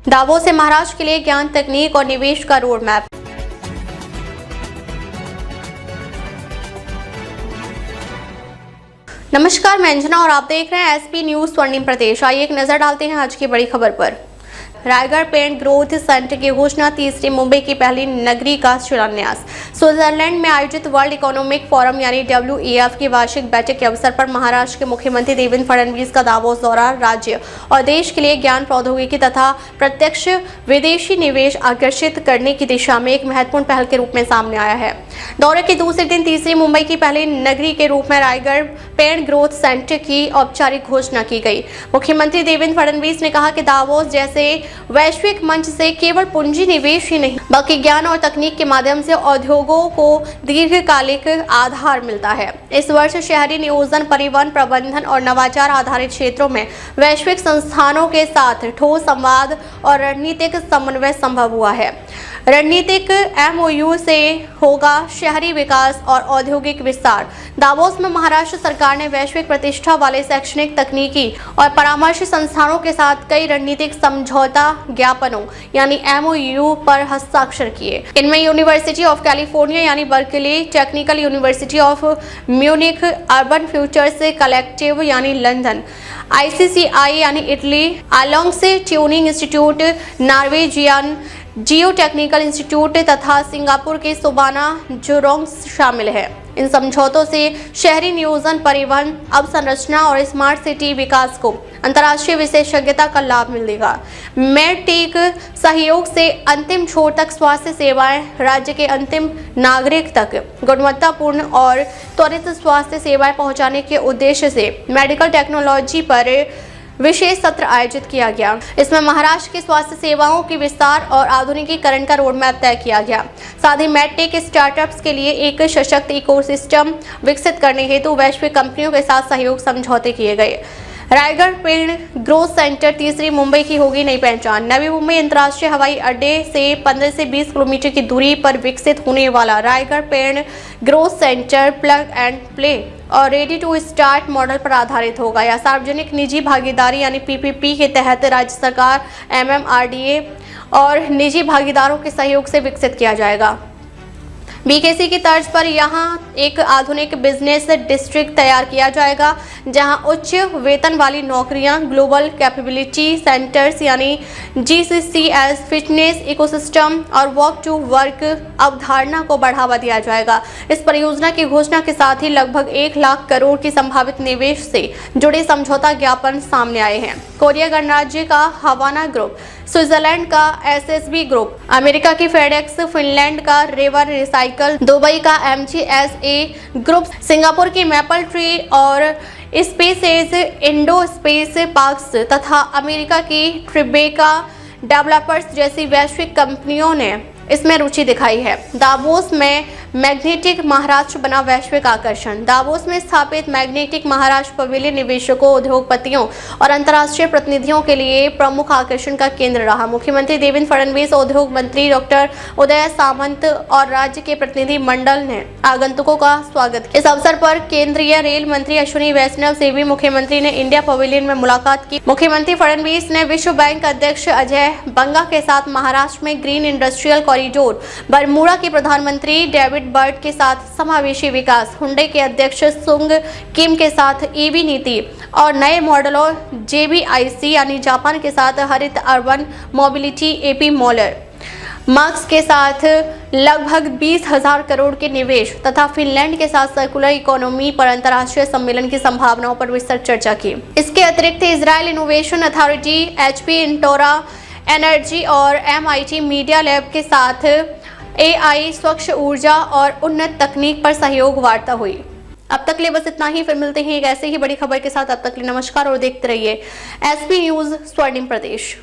Davos से महाराष्ट्र के लिए ज्ञान, तकनीक और निवेश का रोड मैप। नमस्कार, मैं अंजना और आप देख रहे हैं एसपी न्यूज स्वर्णिम प्रदेश। आइए एक नजर डालते हैं आज की बड़ी खबर पर। रायगढ़ पेंट ग्रोथ सेंटर की घोषणा, तीसरी मुंबई की पहली नगरी का शिलान्यास। स्विट्जरलैंड में आयोजित वर्ल्ड इकोनॉमिक फोरम यानी WEF की वार्षिक बैठक के अवसर पर महाराष्ट्र के मुख्यमंत्री देवेंद्र फडणवीस का दावोस दौरा राज्य और देश के लिए ज्ञान, प्रौद्योगिकी तथा प्रत्यक्ष विदेशी निवेश आकर्षित करने की दिशा में एक महत्वपूर्ण पहल के रूप में सामने आया है। दौरे के दूसरे दिन तीसरी मुंबई की पहली नगरी के रूप में रायगढ़ पेंट ग्रोथ सेंटर की औपचारिक घोषणा की गई। मुख्यमंत्री देवेंद्र फडणवीस ने कहा कि दावोस जैसे वैश्विक मंच से केवल पूंजी निवेश ही नहीं बल्कि ज्ञान और तकनीक के माध्यम से उद्योगों को दीर्घकालिक आधार मिलता है। इस वर्ष शहरी नियोजन, परिवहन प्रबंधन और नवाचार आधारित क्षेत्रों में वैश्विक संस्थानों के साथ ठोस संवाद और रणनीतिक समन्वय संभव हुआ है। रणनीतिक MOU से होगा शहरी विकास और औद्योगिक विस्तार। दावोस में महाराष्ट्र सरकार ने वैश्विक प्रतिष्ठा वाले शैक्षणिक, तकनीकी और परामर्श संस्थानों के साथ कई रणनीतिक समझौता ज्ञापनों यानी MOU पर हस्ताक्षर किए। इनमें यूनिवर्सिटी ऑफ कैलिफोर्निया यानी Berkeley, technical university of Munich, urban futures collective यानी लंदन, ICCI यानी इटली, अलोंग से ट्यूनिंग इंस्टीट्यूट, नॉर्वेजियन जियो टेक्निकल इंस्टीट्यूट तथा सिंगापुर के सोबाना जुरोंग शामिल है। इन समझौतों से शहरी नियोजन, परिवहन, अवसंरचना और स्मार्ट सिटी विकास को अंतर्राष्ट्रीय विशेषज्ञता का लाभ मिलेगा। मेडटेक सहयोग से अंतिम छोर तक स्वास्थ्य सेवाएं राज्य के अंतिम नागरिक तक गुणवत्तापूर्ण और त्वरित स्वास्थ्य सेवाएं पहुंचाने के उद्देश्य से मेडिकल टेक्नोलॉजी पर विशेष सत्र आयोजित किया गया। इसमें महाराष्ट्र की स्वास्थ्य सेवाओं की विस्तार और आधुनिकीकरण का रोडमैप तय किया गया। साथ ही मेडटेक स्टार्टअप्स के लिए एक सशक्त इकोसिस्टम विकसित करने हेतु वैश्विक कंपनियों के साथ सहयोग समझौते किए गए। रायगढ़ पेंट ग्रोथ सेंटर तीसरी मुंबई की होगी नई पहचान। नवी मुंबई अंतर्राष्ट्रीय हवाई अड्डे से 15 से 20 किलोमीटर की दूरी पर विकसित होने वाला रायगढ़ पेंट growth centre plug and play और रेडी टू स्टार्ट मॉडल पर आधारित होगा। यह सार्वजनिक निजी भागीदारी यानी PPP के तहत राज्य सरकार, MMRDA और निजी भागीदारों के सहयोग से विकसित किया जाएगा। BKC की तर्ज पर यहाँ एक आधुनिक बिजनेस डिस्ट्रिक्ट तैयार किया जाएगा, जहाँ उच्च वेतन वाली नौकरियाँ, ग्लोबल कैपेबिलिटी सेंटर्स यानी GCCS, फिटनेस इकोसिस्टम और वर्क टू वर्क अवधारणा को बढ़ावा दिया जाएगा। इस परियोजना की घोषणा के साथ ही लगभग 1 लाख करोड़ की संभावित निवेश से जुड़े समझौता ज्ञापन सामने आए हैं। कोरिया गणराज्य का हवाना ग्रुप, स्विट्जरलैंड का SSB ग्रुप, अमेरिका की फेडेक्स, फिनलैंड का रेवर रिसाइकल, दुबई का MGSA ग्रुप, सिंगापुर की मैपल ट्री और स्पेसेज इंडो स्पेस पार्क्स तथा अमेरिका की ट्रिबेका डेवलपर्स जैसी वैश्विक कंपनियों ने इसमें रुचि दिखाई है। दावोस में मैग्नेटिक महाराष्ट्र बना वैश्विक आकर्षण। दावोस में स्थापित मैग्नेटिक महाराष्ट्र पवेलियन निवेशकों, उद्योगपतियों और अंतर्राष्ट्रीय प्रतिनिधियों के लिए प्रमुख आकर्षण का केंद्र रहा। मुख्यमंत्री देवेंद्र फडणवीस, उद्योग मंत्री डॉक्टर उदय सामंत और राज्य के प्रतिनिधि मंडल ने आगंतुकों का स्वागत किया। इस अवसर पर केंद्रीय रेल मंत्री अश्विनी वैष्णव से भी मुख्यमंत्री ने इंडिया पवेलियन में मुलाकात की। मुख्यमंत्री फडणवीस ने विश्व बैंक अध्यक्ष अजय बंगा के साथ महाराष्ट्र में ग्रीन इंडस्ट्रियल कॉरिडोर, बरमूडा के प्रधानमंत्री डेविड बर्ड के साथ समावेशी विकास, हुंडई के अध्यक्ष सुंग किम के साथ EV नीति और नए मॉडलों JBIC यानी जापान के साथ हरित अर्बन मोबिलिटी AP मॉलर, मार्क्स के साथ लगभग 20,000 करोड़ के निवेश तथा फिनलैंड के साथ सर्कुलर इकोनॉमी पर अंतर्राष्ट्रीय सम्मेलन की संभावनाओं पर विस्तृत चर्चा की। इसके अतिरिक्त इजराइल इनोवेशन अथॉरिटी, HP इंटोरा एनर्जी और MIT मीडिया लैब के साथ AI, स्वच्छ ऊर्जा और उन्नत तकनीक पर सहयोग वार्ता हुई। अब तक ले बस इतना ही, फिर मिलते हैं एक ऐसे ही बड़ी खबर के साथ। अब तक ले नमस्कार और देखते रहिए SP न्यूज स्वर्णिम प्रदेश।